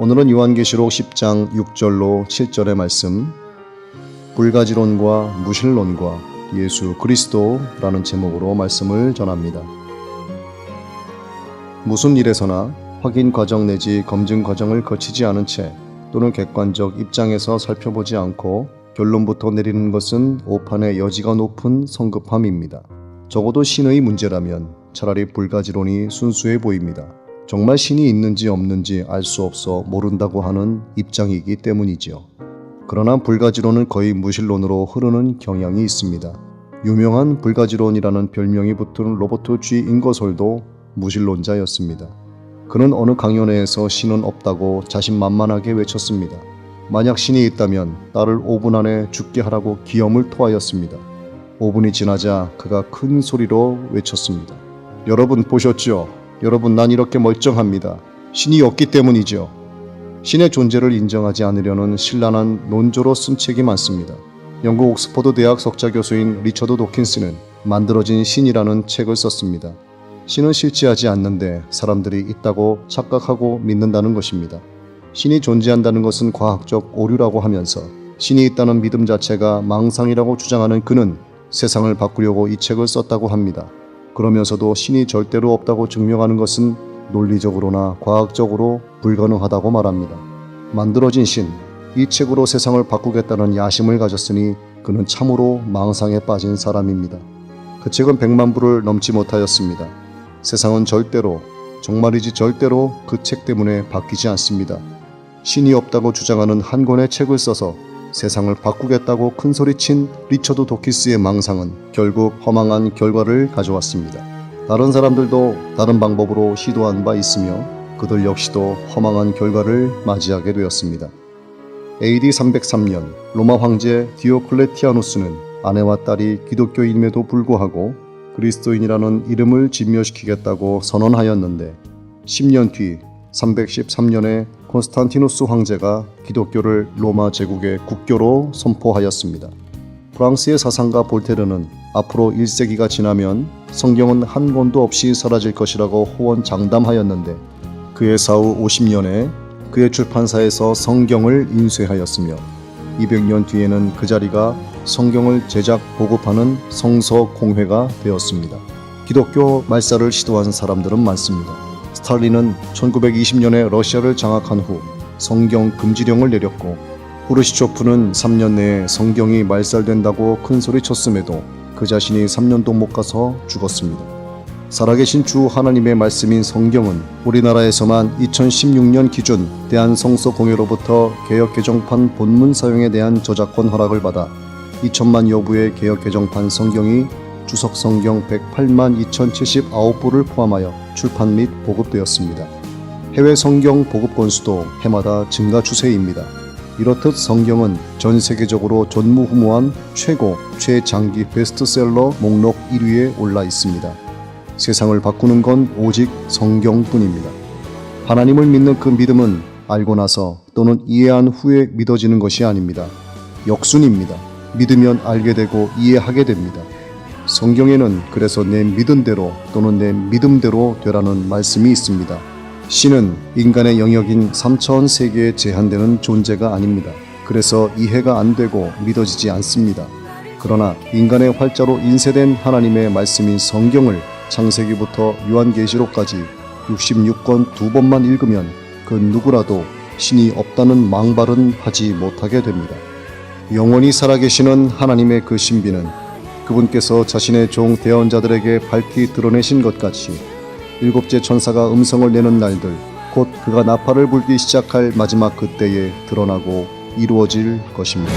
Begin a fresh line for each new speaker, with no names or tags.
오늘은 요한계시록 10장 6절로 7절의 말씀, 불가지론과 무신론과 예수 그리스도라는 제목으로 말씀을 전합니다. 무슨 일에서나 확인 과정 내지 검증 과정을 거치지 않은 채 또는 객관적 입장에서 살펴보지 않고 결론부터 내리는 것은 오판의 여지가 높은 성급함입니다. 적어도 신의 문제라면 차라리 불가지론이 순수해 보입니다. 정말 신이 있는지 없는지 알 수 없어 모른다고 하는 입장이기 때문이지요. 그러나 불가지론은 거의 무신론으로 흐르는 경향이 있습니다. 유명한 불가지론이라는 별명이 붙은 로버트 G 잉거솔도 무신론자였습니다. 그는 어느 강연회에서 신은 없다고 자신만만하게 외쳤습니다. 만약 신이 있다면 딸을 5분 안에 죽게 하라고 기염을 토하였습니다. 5분이 지나자 그가 큰 소리로 외쳤습니다. 여러분 보셨죠? 여러분, 난 이렇게 멀쩡합니다. 신이 없기 때문이죠. 신의 존재를 인정하지 않으려는 신랄한 논조로 쓴 책이 많습니다. 영국 옥스퍼드 대학 석좌 교수인 리처드 도킨스는 만들어진 신이라는 책을 썼습니다. 신은 실체하지 않는데 사람들이 있다고 착각하고 믿는다는 것입니다. 신이 존재한다는 것은 과학적 오류라고 하면서 신이 있다는 믿음 자체가 망상이라고 주장하는 그는 세상을 바꾸려고 이 책을 썼다고 합니다. 그러면서도 신이 절대로 없다고 증명하는 것은 논리적으로나 과학적으로 불가능하다고 말합니다. 만들어진 신, 이 책으로 세상을 바꾸겠다는 야심을 가졌으니 그는 참으로 망상에 빠진 사람입니다. 그 책은 100만 부를 넘지 못하였습니다. 세상은 절대로, 정말이지 절대로 그 책 때문에 바뀌지 않습니다. 신이 없다고 주장하는 한 권의 책을 써서 세상을 바꾸겠다고 큰소리친 리처드 도키스의 망상은 결국 허망한 결과를 가져왔습니다. 다른 사람들도 다른 방법으로 시도한 바 있으며 그들 역시도 허망한 결과를 맞이하게 되었습니다. AD 303년 로마 황제 디오클레티아누스는 아내와 딸이 기독교인임에도 불구하고 그리스도인이라는 이름을 진묘시키겠다고 선언하였는데 10년 뒤 313년에 콘스탄티누스 황제가 기독교를 로마 제국의 국교로 선포하였습니다. 프랑스의 사상가 볼테르는 앞으로 1세기가 지나면 성경은 한 권도 없이 사라질 것이라고 호언장담하였는데 그의 사후 50년에 그의 출판사에서 성경을 인쇄하였으며 200년 뒤에는 그 자리가 성경을 제작 보급하는 성서 공회가 되었습니다. 기독교 말살을 시도한 사람들은 많습니다. 스탈린은 1920년에 러시아를 장악한 후 성경 금지령을 내렸고 후르시초프는 3년 내에 성경이 말살된다고 큰소리쳤음에도 그 자신이 3년도 못 가서 죽었습니다. 살아계신 주 하나님의 말씀인 성경은 우리나라에서만 2016년 기준 대한성서공회로부터 개역개정판 본문 사용에 대한 저작권 허락을 받아 2천만여 부의 개역개정판 성경이 주석성경 108만 2079부를 포함하여 출판 및 보급되었습니다. 해외 성경 보급 건수도 해마다 증가 추세입니다. 이렇듯 성경은 전 세계적으로 전무후무한 최고, 최장기 베스트셀러 목록 1위에 올라 있습니다. 세상을 바꾸는 건 오직 성경뿐입니다. 하나님을 믿는 그 믿음은 알고 나서 또는 이해한 후에 믿어지는 것이 아닙니다. 역순입니다. 믿으면 알게 되고 이해하게 됩니다. 성경에는 그래서 내 믿음대로 또는 내 믿음대로 되라는 말씀이 있습니다. 신은 인간의 영역인 3차원 세계에 제한되는 존재가 아닙니다. 그래서 이해가 안 되고 믿어지지 않습니다. 그러나 인간의 활자로 인쇄된 하나님의 말씀인 성경을 창세기부터 요한계시록까지 66권 2번만 읽으면 그 누구라도 신이 없다는 망발은 하지 못하게 됩니다. 영원히 살아계시는 하나님의 그 신비는 그분께서 자신의 종 대언자들에게 밝히 드러내신 것 같이 일곱째 천사가 음성을 내는 날들, 곧 그가 나팔을 불기 시작할 마지막 그때에 드러나고 이루어질 것입니다.